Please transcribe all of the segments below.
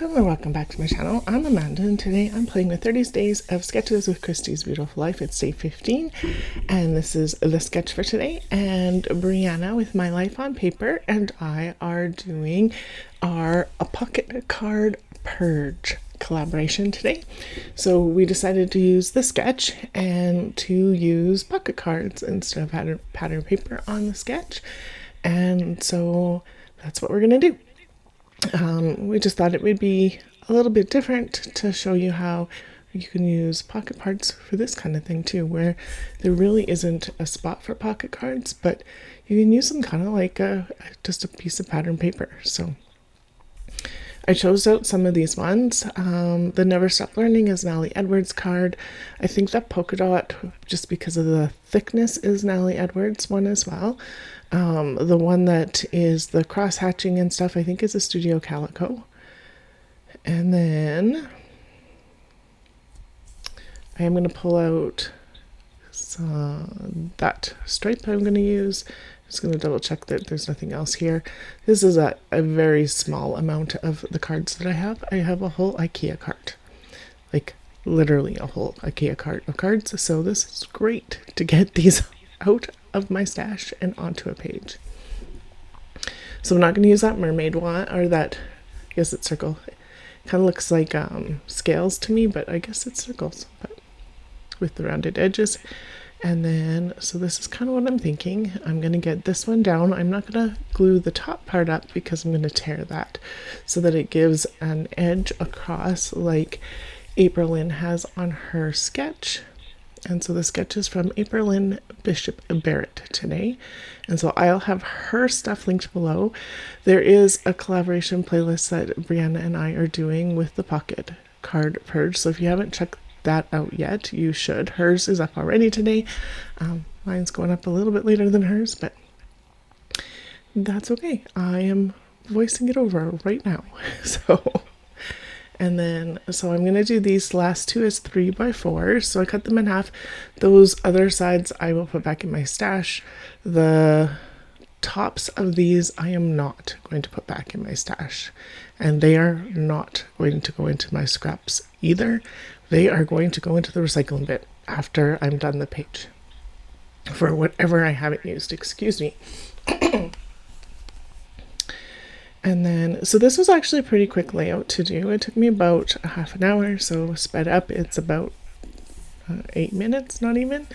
Welcome or welcome back to my channel. I'm Amanda and today I'm playing with 30 Days of Sketches with Christy's Beautiful Life. It's day 15 and this is the sketch for today, and Brianna with My Life on Paper and I are doing a pocket card purge collaboration today. So we decided to use the sketch and to use pocket cards instead of pattern paper on the sketch, and so that's what we're gonna do. We just thought it would be a little bit different to show you how you can use pocket cards for this kind of thing too, where there really isn't a spot for pocket cards, but you can use them kind of like just a piece of pattern paper. So I chose out some of these ones. The Never Stop Learning is an Allie Edwards card. I think that polka dot, just because of the thickness, is an Allie Edwards one as well. The one that is the cross hatching and stuff, I think, is a Studio Calico. And then I am going to pull out that stripe I'm going to use. Just going to double check that there's nothing else here. This is a very small amount of the cards that I have. I have a whole IKEA cart, like literally a whole IKEA cart of cards. So this is great to get these out of my stash and onto a page. So I'm not going to use that mermaid one, or that, I guess it's circle. It kind of looks like scales to me, but I guess it's circles, but with the rounded edges. And then, so this is kind of what I'm thinking. I'm going to get this one down. I'm not going to glue the top part up because I'm going to tear that so that it gives an edge across like Aprilynne has on her sketch. And so the sketch is from Aprilynne Bishop Barrett today. And so I'll have her stuff linked below. There is a collaboration playlist that Brianna and I are doing with the pocket card purge. So if you haven't checked that out yet, you should. Hers is up already today. Mine's going up a little bit later than hers, but that's okay. I am voicing it over right now. And then, so I'm going to do these last two as 3x4. So I cut them in half. Those other sides I will put back in my stash. The tops of these I am not going to put back in my stash. And they are not going to go into my scraps either. They are going to go into the recycling bin after I'm done the page for whatever I haven't used. Excuse me. And then, so this was actually a pretty quick layout to do. It took me about a half an hour, so sped up, it's about 8 minutes, not even.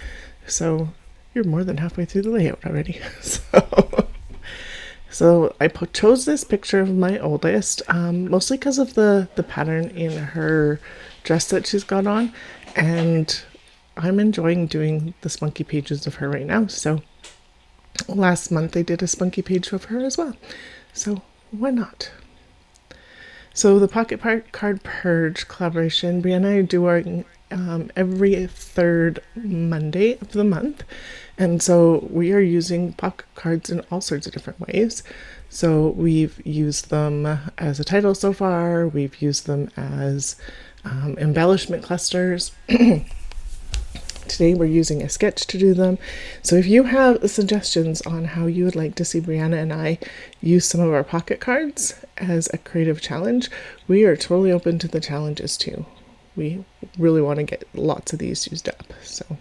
So you're more than halfway through the layout already. So I chose this picture of my oldest, mostly because of the pattern in her dress that she's got on. And I'm enjoying doing the spunky pages of her right now. So last month I did a spunky page of her as well. So why not? So the pocket card purge collaboration, Brianna and I do our every third Monday of the month, and so we are using pocket cards in all sorts of different ways. So we've used them as a title so far. We've used them as embellishment clusters. Today we're using a sketch to do them. So if you have suggestions on how you would like to see Brianna and I use some of our pocket cards as a creative challenge, we are totally open to the challenges too. We really want to get lots of these used up. So,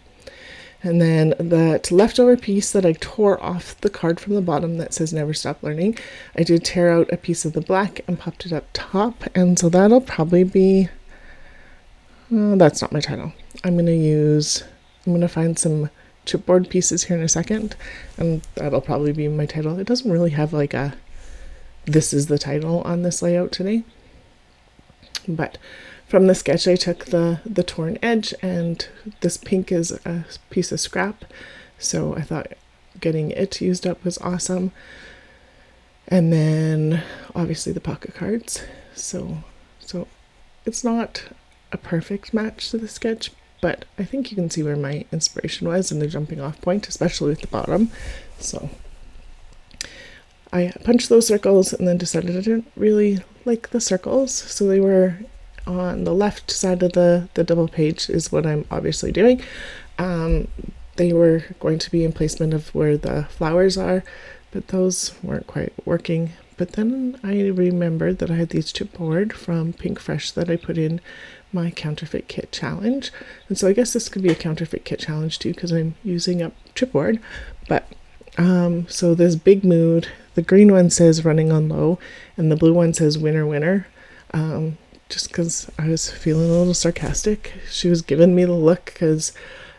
and then that leftover piece that I tore off the card from the bottom that says Never Stop Learning, I did tear out a piece of the black and popped it up top, and so that'll probably be that's not my title. I'm going to find some chipboard pieces here in a second, and that'll probably be my title. It doesn't really have like a, this is the title on this layout today. But from the sketch, I took the torn edge, and this pink is a piece of scrap. So I thought getting it used up was awesome. And then obviously the pocket cards. So it's not a perfect match to the sketch, but I think you can see where my inspiration was and the jumping off point, especially with the bottom. So I punched those circles and then decided I didn't really like the circles. So they were on the left side of the double page is what I'm obviously doing. They were going to be in placement of where the flowers are, but those weren't quite working. but then I remembered that I had these chipboard from Pink Fresh that I put in my counterfeit kit challenge. And so I guess this could be a counterfeit kit challenge too, because I'm using up chipboard. But so this Big Mood, the green one says running on low and the blue one says winner winner. Just because I was feeling a little sarcastic. She was giving me the look because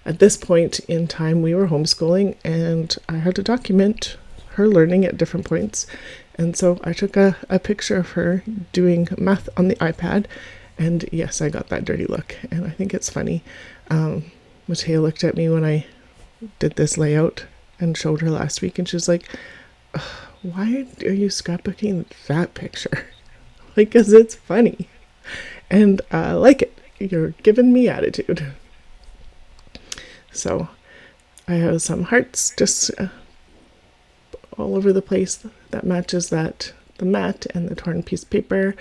at this point in time we were homeschooling and I had to document her learning at different points. And so I took a picture of her doing math on the iPad, and yes, I got that dirty look, and I think it's funny. Matea looked at me when I did this layout and showed her last week, and she was like, why are you scrapbooking that picture? Like, because it's funny. And I like it. You're giving me attitude. So I have some hearts just all over the place that matches the mat and the torn piece of paper.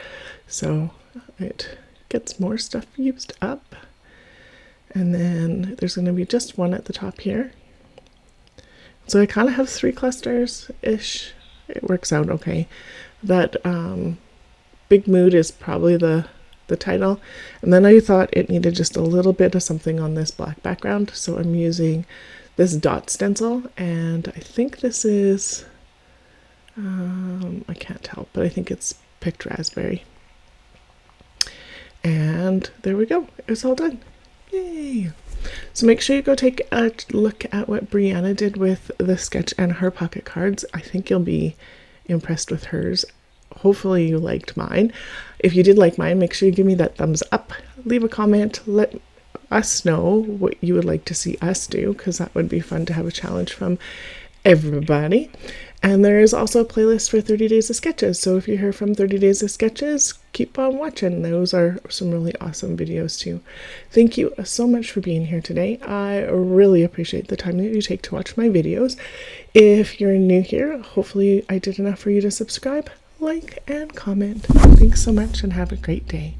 So it gets more stuff used up. And then there's going to be just one at the top here. So I kind of have 3 clusters-ish. It works out okay. That Big Mood is probably the title. And then I thought it needed just a little bit of something on this black background. So I'm using this dot stencil. And I think this is, I can't tell, but I think it's picked raspberry. And there we go. It's all done. Yay! So make sure you go take a look at what Brianna did with the sketch and her pocket cards. I think you'll be impressed with hers. Hopefully you liked mine. If you did like mine, make sure you give me that thumbs up. Leave a comment. Let us know what you would like to see us do, because that would be fun to have a challenge from everybody. And there is also a playlist for 30 Days of Sketches. So if you're here from 30 Days of Sketches, keep on watching. Those are some really awesome videos too. Thank you so much for being here today. I really appreciate the time that you take to watch my videos. If you're new here, hopefully I did enough for you to subscribe, like, and comment. Thanks so much and have a great day.